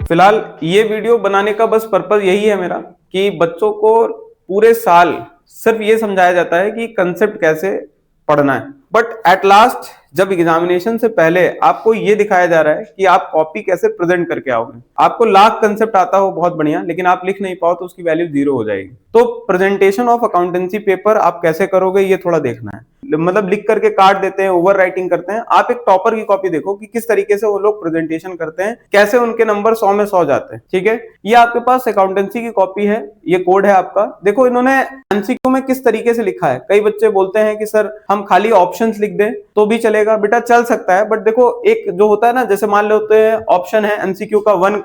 फिलहाल ये वीडियो बनाने का बस पर्पज यही है मेरा कि बच्चों को पूरे साल सिर्फ ये समझाया जाता है कि कंसेप्ट कैसे पढ़ना है, बट एट लास्ट जब एग्जामिनेशन से पहले आपको ये दिखाया जा रहा है कि आप कॉपी कैसे प्रेजेंट करके आओगे। आपको लाख कंसेप्ट आता हो बहुत बढ़िया, लेकिन आप लिख नहीं पाओ तो उसकी वैल्यू 0 हो जाएगी। तो प्रेजेंटेशन ऑफ अकाउंटेंसी पेपर आप कैसे करोगे ये थोड़ा देखना है। मतलब लिख करके काट देते हैं, ओवर राइटिंग करते हैं। आप एक टॉपर की कॉपी देखो कि किस तरीके से वो लोग प्रेजेंटेशन करते हैं, कैसे उनके नंबर 100 में 100 जाते हैं। ठीक है, ये आपके पास अकाउंटेंसी की कॉपी है, ये कोड है आपका। देखो इन्होंने एमसीक्यू में किस तरीके से लिखा है। कई बच्चे बोलते हैं कि सर हम खाली ऑप्शंस लिख दें तो भी चलेगा। बेटा चल सकता है, बट देखो एक जो होता है ना, जैसे मान लेते हैं ऑप्शन है एमसीक्यू का 1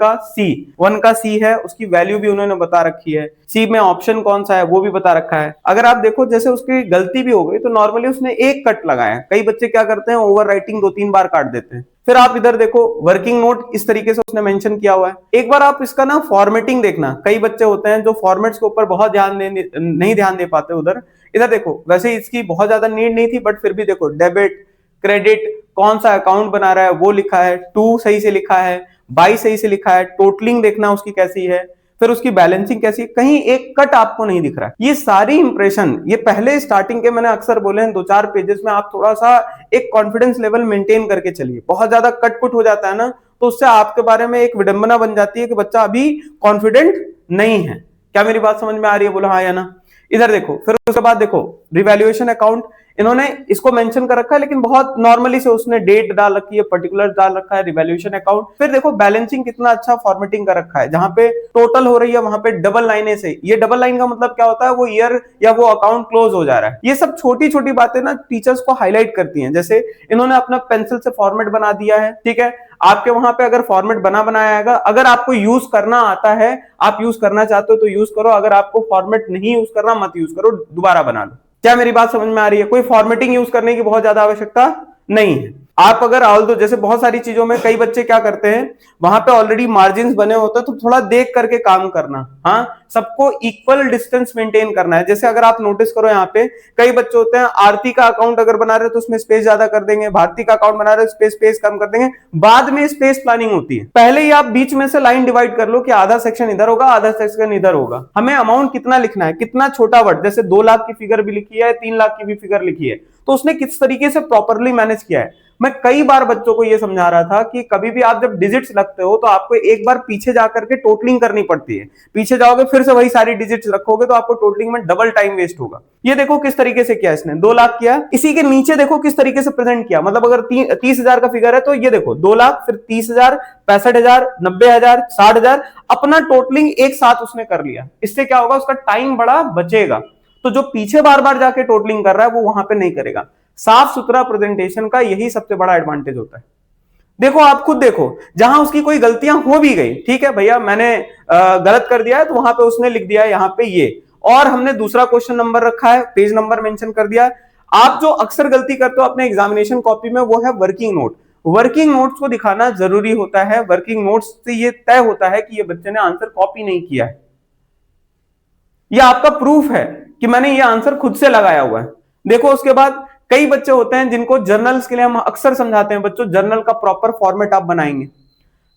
का सी है, उसकी वैल्यू भी उन्होंने बता रखी है। सी में ऑप्शन कौन सा है वो भी बता रखा है। अगर आप देखो जैसे उसकी गलती भी हो गई तो नॉर्मली उसने एक कट लगाया है। कई बच्चे क्या करते हैं, ओवर राइटिंग 2-3 बार काट देते हैं। फिर आप इधर देखो वर्किंग नोट इस तरीके से उसने मेंशन किया हुआ है। एक बार आप इसका ना फॉर्मेटिंग देखना। कई बच्चे होते हैं जो फॉर्मेट्स के ऊपर बहुत नहीं ध्यान दे पाते उधर। इधर देखो, वैसे इसकी बहुत ज्यादा नीड नहीं थी, बट फिर भी देखो डेबिट क्रेडिट कौन सा अकाउंट बना रहा है वो लिखा है, टू सही से लिखा है, बाई सही से लिखा है, टोटलिंग देखना उसकी कैसी है, फिर उसकी बैलेंसिंग कैसी है, कहीं एक कट आपको नहीं दिख रहा है। ये सारी इंप्रेशन ये पहले स्टार्टिंग के मैंने अक्सर बोले हैं 2-4 पेजेस में आप थोड़ा सा एक कॉन्फिडेंस लेवल मेंटेन करके चलिए। बहुत ज्यादा कट-पुट हो जाता है ना, तो उससे आपके बारे में एक विडंबना बन जाती है कि बच्चा अभी कॉन्फिडेंट नहीं है। क्या मेरी बात समझ में आ रही है? बोला हाँ या ना। इधर देखो, फिर उसके बाद देखो रिवैल्यूएशन अकाउंट इन्होंने इसको मेंशन कर रखा है, लेकिन बहुत नॉर्मली से उसने डेट डाल रखी है, पर्टिकुलर डाल रखा है, रिवैल्यूएशन अकाउंट। फिर देखो बैलेंसिंग कितना अच्छा फॉर्मेटिंग कर रखा है, जहां पे टोटल हो रही है वहां पे डबल लाइनें से। ये डबल लाइन का मतलब क्या होता है, वो ईयर या वो अकाउंट क्लोज हो जा रहा है। ये सब छोटी छोटी बातें ना टीचर्स को हाईलाइट करती हैं। जैसे इन्होंने अपना पेंसिल से फॉर्मेट बना दिया है, ठीक है। आपके वहां पे अगर फॉर्मेट बनाया आएगा, अगर आपको यूज करना आता है, आप यूज करना चाहते हो तो यूज करो, अगर आपको फॉर्मेट नहीं यूज करना मत यूज करो, दोबारा बना लो। क्या मेरी बात समझ में आ रही है? कोई फॉर्मेटिंग यूज करने की बहुत ज्यादा आवश्यकता नहीं है। आप अगर ऑल्दो जैसे बहुत सारी चीजों में कई बच्चे क्या करते हैं, वहां पे ऑलरेडी मार्जिन बने होते हैं, तो थोड़ा देख करके काम करना। हाँ, सबको इक्वल डिस्टेंस मेंटेन करना है। जैसे अगर आप नोटिस करो यहाँ पे कई बच्चे होते हैं, आरती का अकाउंट अगर बना रहे हैं तो उसमें स्पेस ज्यादा कर देंगे, भारती का अकाउंट बना रहे हैं स्पेस कम कर देंगे। बाद में स्पेस प्लानिंग होती है, पहले ही आप बीच में से लाइन डिवाइड कर लो कि आधा सेक्शन इधर होगा, आधा सेक्शन इधर होगा। हमें अमाउंट कितना लिखना है, कितना छोटा वर्ड, जैसे 2 लाख की फिगर भी लिखी है, 3 लाख की भी फिगर लिखी है, तो उसने किस तरीके से प्रॉपरली मैनेज किया है। मैं कई बार बच्चों को यह समझा रहा था कि कभी भी आप जब डिजिट्स लगते हो तो आपको एक बार पीछे जाकर के टोटलिंग करनी पड़ती है। पीछे जाओगे फिर से वही सारी डिजिट्स रखोगे तो आपको टोटलिंग में डबल टाइम वेस्ट होगा। ये देखो किस तरीके से किया इसने, 2 लाख किया। इसी के नीचे देखो किस तरीके से प्रेजेंट किया। मतलब अगर 30,000 का फिगर है तो ये देखो 2 लाख, फिर 30,000, 65,000, 90,000, 60,000, अपना टोटलिंग एक साथ उसने कर लिया। इससे क्या होगा, उसका टाइम बड़ा बचेगा। तो जो पीछे बार बार जाके टोटलिंग कर रहा है वो वहां पे नहीं करेगा। साफ सुथरा प्रेजेंटेशन का यही सबसे बड़ा एडवांटेज होता है। देखो आप खुद देखो, जहां उसकी कोई गलतियां हो भी गई, ठीक है भैया मैंने गलत कर दिया है, तो वहां पे उसने लिख दिया है यहाँ पे ये, और हमने दूसरा क्वेश्चन नंबर रखा है, पेज नंबर मेंशन कर दिया। आप जो अक्सर गलती करते हो अपने एग्जामिनेशन कॉपी में वो है वर्किंग नोट। वर्किंग नोट्स को दिखाना जरूरी होता है। वर्किंग नोट्स से ये तय होता है कि ये बच्चे ने आंसर कॉपी नहीं किया है। यह आपका प्रूफ है कि मैंने ये आंसर खुद से लगाया हुआ है। देखो उसके बाद कई बच्चे होते हैं जिनको जर्नल्स के लिए हम अक्सर समझाते हैं, बच्चों जर्नल का प्रॉपर फॉर्मेट आप बनाएंगे।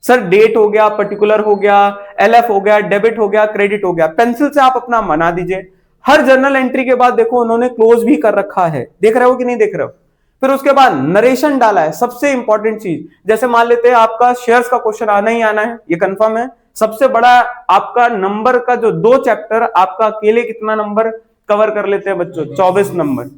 सर डेट हो गया, पर्टिकुलर हो गया, एलएफ हो गया, डेबिट हो गया, क्रेडिट हो गया, पेंसिल से आप अपना बना दीजिए। हर जर्नल एंट्री के बाद देखो उन्होंने क्लोज भी कर रखा है, देख रहे हो कि नहीं देख रहे हो। फिर उसके बाद नरेशन डाला है, सबसे इंपॉर्टेंट चीज। जैसे मान लेते हैं आपका शेयर्स का क्वेश्चन आना ही आना है, ये कंफर्म है। सबसे बड़ा आपका नंबर का जो 2 चैप्टर, आपका अकेले कितना नंबर कवर कर लेते हैं बच्चों? 24 नंबर।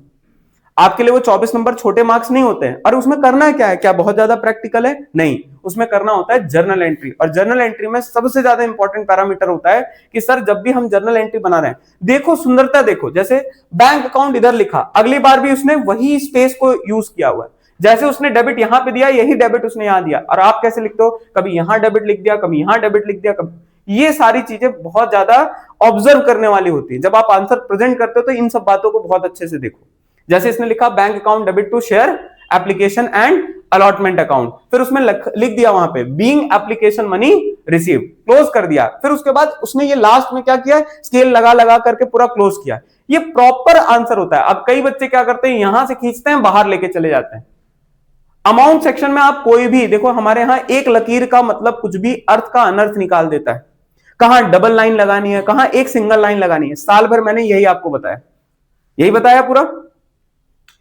आपके लिए वो 24 नंबर छोटे मार्क्स नहीं होते हैं। और उसमें करना क्या है, क्या बहुत ज्यादा प्रैक्टिकल है? नहीं, उसमें करना होता है जर्नल एंट्री। और जर्नल एंट्री में सबसे ज्यादा इंपॉर्टेंट पैरामीटर होता है कि सर जब भी हम जर्नल एंट्री बना रहे हैं, देखो सुंदरता देखो, जैसे बैंक अकाउंट इधर लिखा, अगली बार भी उसने वही स्पेस को यूज किया हुआ है। जैसे उसने डेबिट यहां पे दिया, यही डेबिट उसने यहां दिया। और आप कैसे लिखते हो, कभी यहां डेबिट लिख दिया, कभी यहां डेबिट लिख दिया, कभी। ये सारी चीजें बहुत ज्यादा ऑब्जर्व करने वाली होती है। जब आप आंसर प्रेजेंट करते हो तो इन सब बातों को बहुत अच्छे से देखो। जैसे इसने लिखा bank account debit to share application and allotment account, फिर उसमें लिख दिया वहां पे being application money receive, close कर दिया। फिर उसके बाद उसने ये लास्ट में क्या किया, स्केल लगा लगा करके पूरा क्लोज किया। ये प्रॉपर आंसर होता है। अब कई बच्चे क्या करते हैं, यहां से खींचते हैं, बाहर लेके चले जाते हैं। अमाउंट सेक्शन में आप कोई भी देखो, हमारे यहां एक लकीर का मतलब कुछ भी अर्थ का अनर्थ निकाल देता है। कहां डबल लाइन लगानी है, कहां एक सिंगल लाइन लगानी है, साल भर मैंने यही आपको बताया, यही बताया पूरा।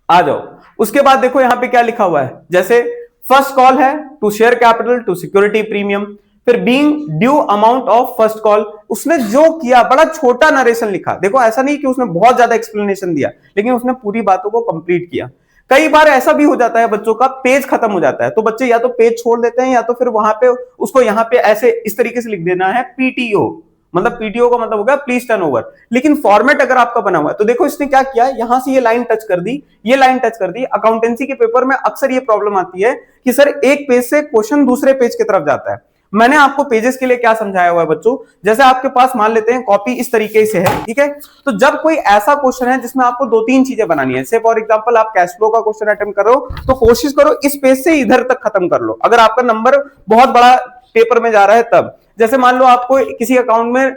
आ जाओ, उसके बाद देखो यहां पे क्या लिखा हुआ है, जैसे फर्स्ट कॉल है to share capital to security premium, फिर being due amount of first call, उसने जो किया बड़ा छोटा नरेशन लिखा। देखो ऐसा नहीं कि उसने बहुत ज्यादा एक्सप्लेनेशन दिया, लेकिन उसने पूरी बातों को कंप्लीट किया। कई बार ऐसा भी हो जाता है बच्चों का पेज खत्म हो जाता है, तो बच्चे या तो पेज छोड़ देते हैं या तो फिर वहां पे उसको यहां पे ऐसे इस तरीके से लिख देना है पीटीओ, मतलब पीटीओ का मतलब हो गया प्लीज टर्न ओवर। लेकिन फॉर्मेट अगर आपका बना हुआ है तो देखो इसने क्या किया, यहां से ये लाइन टच कर दी, ये लाइन टच कर दी। अकाउंटेंसी के पेपर में अक्सर ये प्रॉब्लम आती है कि सर एक पेज से क्वेश्चन दूसरे पेज की तरफ जाता है। मैंने आपको पेजेस के लिए क्या समझाया हुआ है बच्चों, जैसे आपके पास मान लेते हैं कॉपी इस तरीके से है, ठीक है, तो जब कोई ऐसा क्वेश्चन है जिसमें आपको दो तीन चीजें बनानी है, से फॉर एग्जांपल आप कैश फ्लो का क्वेश्चन अटेम्प्ट कर रहे हो, तो कोशिश करो इस पेज से इधर तक खत्म कर लो, अगर आपका नंबर बहुत बड़ा पेपर में जा रहा है तब। जैसे मान लो आपको किसी अकाउंट में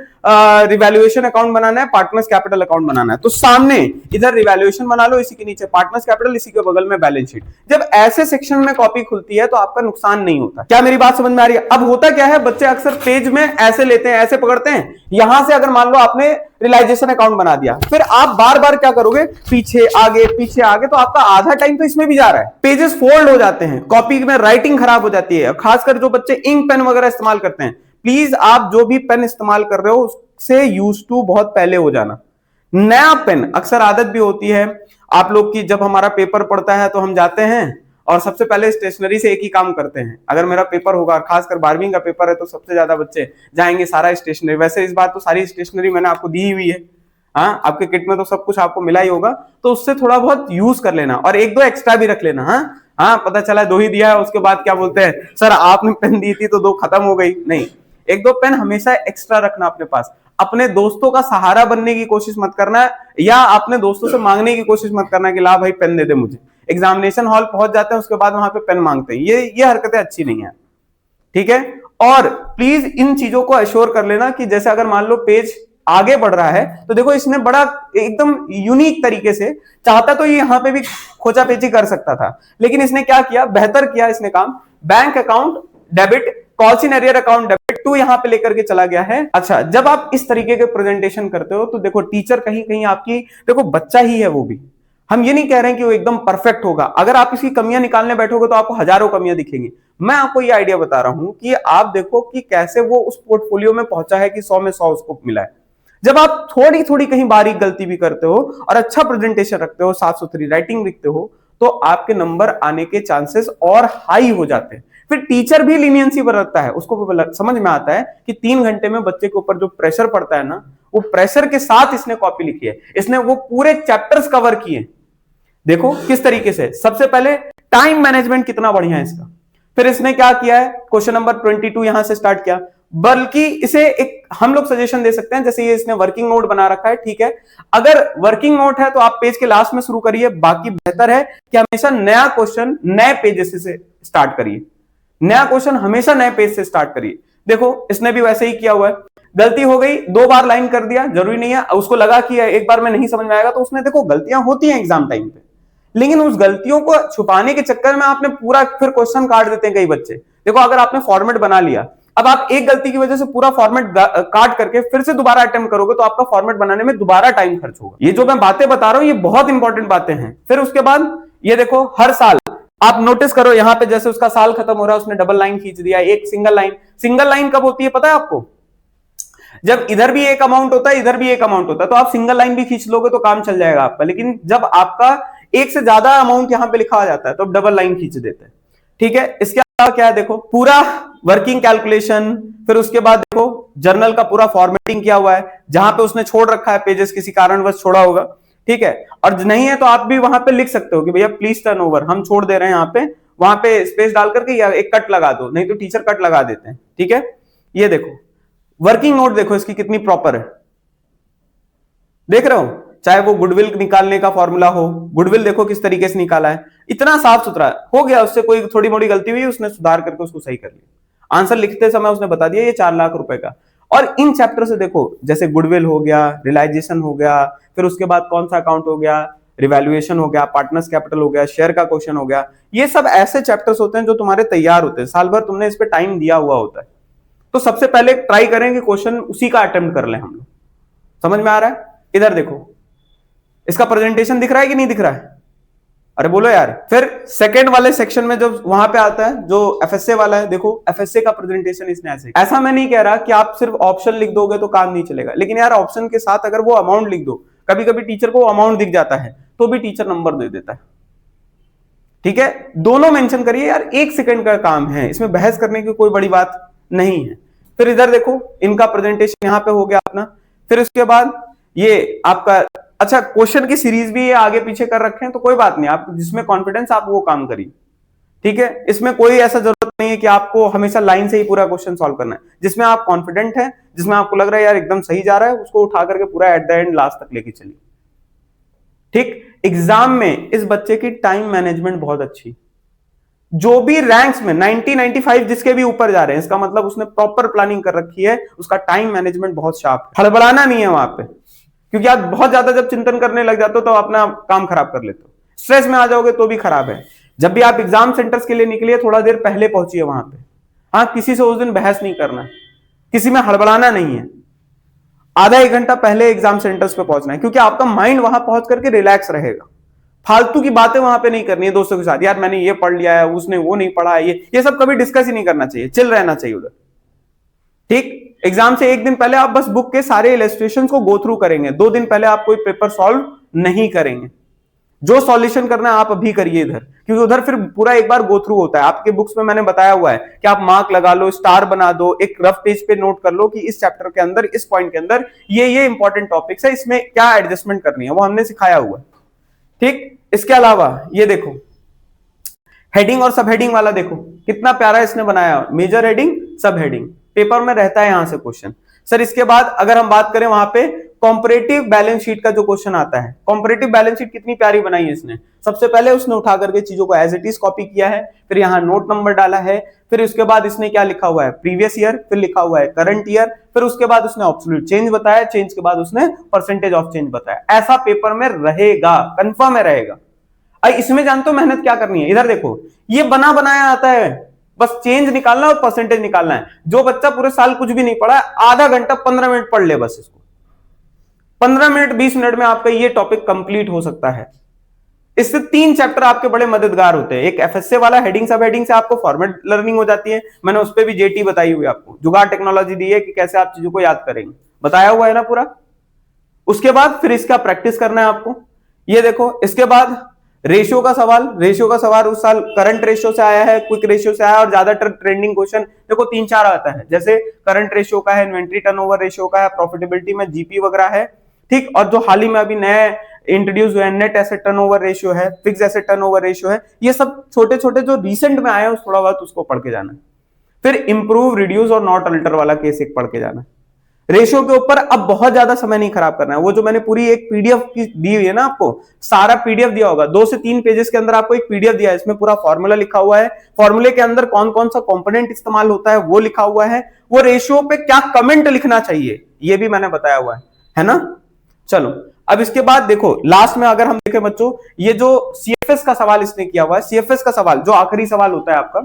रिवैल्यूएशन अकाउंट बनाना है, पार्टनर्स कैपिटल अकाउंट बनाना है, तो सामने इधर रिवैल्यूएशन बना लो, इसी के नीचे पार्टनर्स कैपिटल, इसी के बगल में बैलेंस शीट। जब ऐसे सेक्शन में कॉपी खुलती है तो आपका नुकसान नहीं होता। क्या मेरी बात समझ में आ रही है? अब होता क्या है, बच्चे अक्सर पेज में ऐसे लेते हैं, ऐसे पकड़ते हैं, यहां से अगर मान लो आपने रियलाइजेशन अकाउंट बना दिया, फिर आप बार बार क्या करोगे, पीछे आगे, तो आपका आधा टाइम तो इसमें भी जा रहा है। पेजेस फोल्ड हो जाते हैं, कॉपी में राइटिंग खराब हो जाती है, खासकर जो बच्चे इंक पेन वगैरह इस्तेमाल करते हैं, प्लीज आप जो भी पेन इस्तेमाल कर रहे हो उससे यूज टू बहुत पहले हो जाना। नया पेन, अक्सर आदत भी होती है आप लोग की, जब हमारा पेपर पड़ता है तो हम जाते हैं और सबसे पहले स्टेशनरी से एक ही काम करते हैं। अगर मेरा पेपर होगा, खासकर 12वीं का पेपर है, तो सबसे ज्यादा बच्चे जाएंगे सारा स्टेशनरी। वैसे इस बार तो सारी स्टेशनरी मैंने आपको दी हुई है, हाँ आपके किट में तो सब कुछ आपको मिला ही होगा, तो उससे थोड़ा बहुत यूज कर लेना और एक दो एक्स्ट्रा भी रख लेना। हाँ पता चला दो ही दिया है, उसके बाद क्या बोलते हैं सर आपने पेन दी थी तो दो खत्म हो गई, नहीं, एक दो पेन हमेशा एक्स्ट्रा रखना अपने पास। अपने दोस्तों का सहारा बनने की कोशिश मत करना या अपने दोस्तों से मांगने की कोशिश मत करना कि ला भाई पेन दे दे मुझे। एग्जामिनेशन हॉल पहुंच जाते हैं उसके बाद वहां पे पेन मांगते हैं, ये हरकतें अच्छी नहीं है, ठीक है। और प्लीज इन चीजों को एश्योर कर लेना कि जैसे अगर मान लो पेज आगे बढ़ रहा है तो देखो इसने बड़ा एकदम यूनिक तरीके से, चाहता तो ये यहां पे भी खोचा पेची कर सकता था, लेकिन इसने क्या किया, बेहतर किया इसने काम, bank account debit, calls in arrear account debit to यहां पे लेकर के चला गया है। अच्छा, जब आप इस तरीके के प्रेजेंटेशन करते हो तो देखो टीचर कहीं कहीं आपकी, देखो बच्चा ही है वो भी, हम ये नहीं कह रहे हैं कि वो एकदम परफेक्ट होगा, अगर आप इसकी कमियां निकालने बैठोगे तो आपको हजारों कमियां दिखेंगी। मैं आपको ये आइडिया बता रहा हूं कि आप देखो कि कैसे वो उस पोर्टफोलियो में पहुंचा है कि 100 में 100 उसको मिला है। जब आप थोड़ी थोड़ी कहीं बारीक गलती भी करते हो और अच्छा प्रेजेंटेशन रखते हो, साफ सुथरी राइटिंग लिखते हो, तो आपके नंबर आने के चांसेस और हाई हो जाते हैं। फिर टीचर भी लीनियंसी बरतता है, उसको समझ में आता है कि 3 घंटे में बच्चे के ऊपर जो प्रेशर पड़ता है ना, वो प्रेशर के साथ इसने कॉपी लिखी है, इसने वो पूरे चैप्टर्स कवर किए। देखो किस तरीके से, सबसे पहले टाइम मैनेजमेंट कितना बढ़िया है इसका, फिर इसने क्या किया है, क्वेश्चन नंबर 22 यहां से स्टार्ट किया, बल्कि इसे एक हम लोग सजेशन दे सकते हैं, जैसे ये इसने वर्किंग नोट बना रखा है, ठीक है, अगर वर्किंग नोट है तो आप पेज के लास्ट में शुरू करिए, बाकी बेहतर है कि हमेशा नया क्वेश्चन नए पेज से स्टार्ट करिए, नया क्वेश्चन हमेशा नए पेज से स्टार्ट करिए। देखो इसने भी वैसे ही किया हुआ है, गलती हो गई 2 बार लाइन कर दिया, जरूरी नहीं है, उसको लगा कि एक बार में नहीं समझ में आएगा, तो उसने, देखो गलतियां होती हैं एग्जाम टाइम पे, लेकिन उस गलतियों को छुपाने के चक्कर में आपने पूरा फिर क्वेश्चन काट देते हैं कई बच्चे। देखो अगर आपने फॉर्मेट बना लिया, अब आप एक गलती की वजह से पूरा फॉर्मेट काट करके फिर से दोबारा अटेम्प्ट करोगे तो आपका फॉर्मेट बनाने में दोबारा टाइम खर्च होगा। ये जो मैं बातें बता रहा हूं ये बहुत इंपॉर्टेंट बातें हैं। फिर उसके बाद ये देखो, हर साल आप नोटिस करो यहां पे जैसे उसका साल खत्म हो रहा है उसने डबल लाइन खींच दिया, एक सिंगल लाइन कब होती है पता है आपको, जब इधर भी एक अमाउंट होता है इधर भी एक अमाउंट होता है, तो आप सिंगल लाइन भी खींच लोगे तो काम चल जाएगा आपका, लेकिन जब आपका एक से ज्यादा अमाउंट यहां पे लिखा आ जाता है तो डबल लाइन खींच देते हैं, ठीक है। इसके अलावा क्या है, देखो पूरा वर्किंग कैलकुलेशन, फिर उसके बाद देखो जर्नल का पूरा फॉर्मेटिंग किया हुआ है, जहां पे उसने छोड़ रखा है पेजेस किसी कारणवश छोड़ा होगा, ठीक है, और नहीं है तो आप भी वहां पे लिख सकते हो कि भैया प्लीज टर्न ओवर, हम छोड़ दे रहे हैं यहाँ पे, वहां पे स्पेस डाल करके या एक कट लगा दो, नहीं तो टीचर कट लगा देते हैं, ठीक है। ये देखो वर्किंग नोट देखो इसकी कितनी प्रॉपर है, देख रहे हो, चाहे वो गुडविल निकालने का फॉर्मूला हो, गुडविल देखो किस तरीके से निकाला है, इतना साफ सुथरा हो गया, उससे कोई थोड़ी मोड़ी गलती हुई उसने सुधार करके उसको सही कर लिया, आंसर लिखते समय उसने बता दिया ये 4 लाख रुपए का। और इन चैप्टर से देखो जैसे गुडविल हो गया, रियलाइजेशन हो गया, फिर उसके बाद कौन सा अकाउंट हो गया, रिवैल्यूएशन हो गया, पार्टनर्स कैपिटल हो गया, शेयर का क्वेश्चन हो गया। ये सब ऐसे चैप्टर्स होते हैं जो तुम्हारे तैयार होते हैं, साल भर तुमने इस पे टाइम दिया हुआ होता है। तो सबसे पहले ट्राई करें कि क्वेश्चन उसी का अटेम्प्ट कर लें हम लोग। समझ में आ रहा है? इधर देखो, इसका प्रेजेंटेशन दिख रहा है कि नहीं दिख रहा है? अरे बोलो यार। फिर सेकंड वाले सेक्शन में जब वहां पे आता है जो एफएसए वाला है, देखो एफएसए का प्रेजेंटेशन इसने ऐसा मैं नहीं कह रहा कि आप सिर्फ ऑप्शन लिख दोगे तो काम नहीं चलेगा, लेकिन यार ऑप्शन के साथ अगर वो अमाउंट लिख दो, कभी कभी टीचर को अमाउंट दिख जाता है तो भी टीचर नंबर दे देता है। ठीक है, दोनों मेंशन करिए यार, 1 सेकंड का काम है, इसमें बहस करने की कोई बड़ी बात नहीं है। फिर इधर देखो, इनका प्रेजेंटेशन यहाँ पे हो गया अपना। फिर उसके बाद ये आपका, अच्छा क्वेश्चन की सीरीज भी ये आगे पीछे कर रखे हैं तो कोई बात नहीं, आप जिसमें कॉन्फिडेंस आप वो काम करिए। ठीक है, इसमें कोई ऐसा जरूरत नहीं है कि आपको हमेशा लाइन से ही पूरा क्वेश्चन सॉल्व करना है। जिसमें आप कॉन्फिडेंट है, जिसमें आपको लग रहा है यार एकदम सही जा रहा है, उसको उठा करके पूरा एट द एंड लास्ट तक लेके चलिए। ठीक, एग्जाम में इस बच्चे की टाइम मैनेजमेंट बहुत अच्छी, जो भी रैंक्स में 90-95 जिसके भी ऊपर जा रहे हैं, इसका मतलब उसने प्रॉपर प्लानिंग कर रखी है, उसका टाइम मैनेजमेंट बहुत शार्प है। हड़बड़ाना नहीं है वहां पे, क्योंकि आप बहुत ज्यादा जब चिंतन करने लग जाते हो तो अपना काम खराब कर लेते हो, स्ट्रेस में आ जाओगे तो भी खराब है। जब भी आप एग्जाम सेंटर्स के लिए निकलिए, थोड़ा देर पहले पहुंचिए वहां पे। हाँ, किसी से उस दिन बहस नहीं करना, किसी में हड़बड़ाना नहीं है, आधा 1 घंटा पहले एग्जाम सेंटर्स पे पहुंचना है, क्योंकि आपका माइंड वहां पहुंच करके रिलैक्स रहेगा। फालतू की बातें वहां पे नहीं करनी है दोस्तों के साथ, यार मैंने ये पढ़ लिया है, उसने वो नहीं पढ़ा है, ये सब कभी डिस्कस ही नहीं करना चाहिए, चिल रहना चाहिए उधर। ठीक, एग्जाम से 1 दिन पहले आप बस बुक के सारे इलस्ट्रेशंस को गो थ्रू करेंगे, 2 दिन पहले आप कोई पेपर सॉल्व नहीं करेंगे। जो सॉल्यूशन करना है आप अभी करिए इधर, क्योंकि उधर फिर पूरा एक बार गो थ्रू होता है। आपके बुक्स में मैंने बताया हुआ है कि आप मार्क लगा लो, स्टार बना दो, एक रफ पेज पे नोट कर लो कि इस चैप्टर के अंदर, इस पॉइंट के अंदर ये इंपॉर्टेंट टॉपिक्स है, इसमें क्या एडजस्टमेंट करनी है वो हमने सिखाया हुआ है। ठीक, इसके अलावा ये देखो हेडिंग और सब हेडिंग वाला, देखो कितना प्यारा इसने बनाया, मेजर हेडिंग, सब हेडिंग, पेपर में रहता है यहां से क्वेश्चन। सर इसके बाद अगर हम बात करें वहां पे कॉम्परेटिव बैलेंस शीट का जो क्वेश्चन आता है, कॉम्परेटिव बैलेंस शीट कितनी प्यारी बनाई है इसने। सबसे पहले उसने उठा करके चीजों को एज इट इज कॉपी किया है, फिर यहाँ नोट नंबर डाला है, फिर उसके बाद इसने क्या लिखा हुआ है, प्रीवियस ईयर, फिर लिखा हुआ है करंट ईयर, फिर उसके बाद उसने एब्सोल्यूट चेंज बताया, चेंज के बाद उसने परसेंटेज ऑफ चेंज बताया। ऐसा पेपर में रहेगा, कंफर्म है रहेगा। इसमें जानते हो मेहनत क्या करनी है, इधर देखो ये बना बनाया आता है, बस चेंज निकालना और परसेंटेज निकालना है। जो बच्चा पूरे साल कुछ भी नहीं पढ़ा, आधा घंटा 15 मिनट पढ़ ले बस इसको, 15 मिनट 20 मिनट में आपका ये टॉपिक कंप्लीट हो सकता है। इससे 3 चैप्टर आपके बड़े मददगार होते हैं। एक एफएसए वाला हेडिंग सब हेडिंग से आपको फॉर्मेट लर्निंग हो जाती है, मैंने उस पर भी जेटी बताई हुई आपको, जुगाड़ टेक्नोलॉजी दी है कि कैसे आप चीजों को याद करेंगे, बताया हुआ है ना पूरा। उसके बाद फिर इसका प्रैक्टिस करना है आपको। ये देखो, इसके बाद रेशियो का सवाल, रेशियो का सवाल उस साल करंट रेशियो से आया है, क्विक रेशियो से आया, और ज्यादातर ट्रेंडिंग क्वेश्चन देखो 3-4 आता है, जैसे करंट रेशियो का है, इन्वेंट्री टर्नओवर रेशियो का है, प्रॉफिटेबिलिटी में जीपी वगैरह है। ठीक, और जो हाल ही में अभी नए इंट्रोड्यूस हुए हैं, नेट एसेट टर्नओवर रेशियो है, फिक्स एसेट टर्नओवर रेशियो है, ये सब छोटे छोटे जो रिसेंट में आए हैं थोड़ा बहुत उसको पढ़ के जाना है। फिर इंप्रूव, रिड्यूस और नॉट अल्टर वाला केस एक पढ़ के जाना है। रेशियो के ऊपर अब बहुत ज्यादा समय नहीं खराब करना है, वो जो मैंने पूरी एक पीडीएफ की दी हुई है ना आपको, सारा पीडीएफ दिया होगा, 2 से 3 पेजेस के अंदर आपको एक पीडीएफ दिया है, इसमें पूरा फॉर्मूला लिखा हुआ है, फॉर्मूले के अंदर कौन कौन सा कंपोनेंट इस्तेमाल होता है वो लिखा हुआ है, वो रेशियो पे क्या कमेंट लिखना चाहिए ये भी मैंने बताया हुआ है ना। चलो अब इसके बाद देखो लास्ट में अगर हम देखें बच्चों, ये जो सीएफएस का सवाल इसने किया हुआ है, सीएफएस का सवाल जो आखिरी सवाल होता है आपका,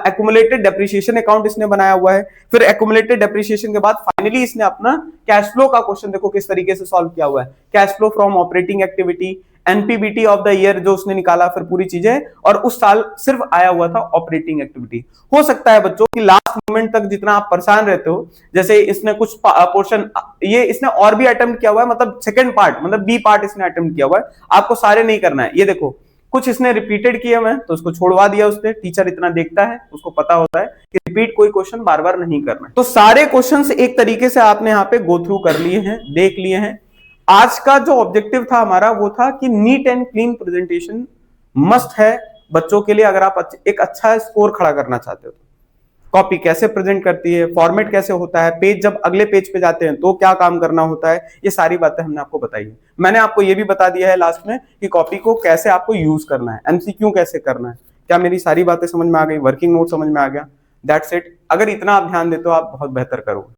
एक्युमुलेटेड डेप्रिसिएशन अकाउंट इसने बनाया हुआ है। फिर एक्युमुलेटेड डेप्रिसिएशन के बाद फाइनली इसने अपना कैश फ्लो का क्वेश्चन देखो किस तरीके से सॉल्व किया हुआ है, cash flow from operating activity, NPBT of the year जो उसने निकाला, फिर पूरी चीजें, और उस साल सिर्फ आया हुआ था ऑपरेटिंग एक्टिविटी। हो सकता है बच्चों कि लास्ट मोमेंट तक जितना आप परेशान रहते हो, जैसे इसने कुछ पोर्शन ये इसने और भी अटेम्प्ट किया हुआ है, मतलब सेकंड पार्ट मतलब बी पार्ट इसने अटेम्प्ट किया हुआ है, आपको सारे नहीं करना है। ये देखो कुछ इसने रिपीटेड किया हुआ है तो उसको छोड़वा दिया उसने, टीचर इतना देखता है उसको पता होता है कि रिपीट कोई क्वेश्चन बार बार नहीं करना है। तो सारे क्वेश्चंस एक तरीके से आपने यहाँ पे गो थ्रू कर लिए हैं, देख लिए हैं। आज का जो ऑब्जेक्टिव था हमारा वो था कि neat and clean presentation must है बच्चों के लिए, अगर आप एक अच्छा स्कोर खड़ा करना चाहते हो। कॉपी कैसे प्रेजेंट करती है, फॉर्मेट कैसे होता है, पेज जब अगले पेज पे जाते हैं तो क्या काम करना होता है, ये सारी बातें हमने आपको बताई है। मैंने आपको ये भी बता दिया है लास्ट में कि कॉपी को कैसे आपको यूज करना है, एमसीक्यू कैसे करना है। क्या मेरी सारी बातें समझ में आ गई, वर्किंग नोट समझ में आ गया? That's it. अगर इतना आप ध्यान देते हो आप बहुत बेहतर करोगे।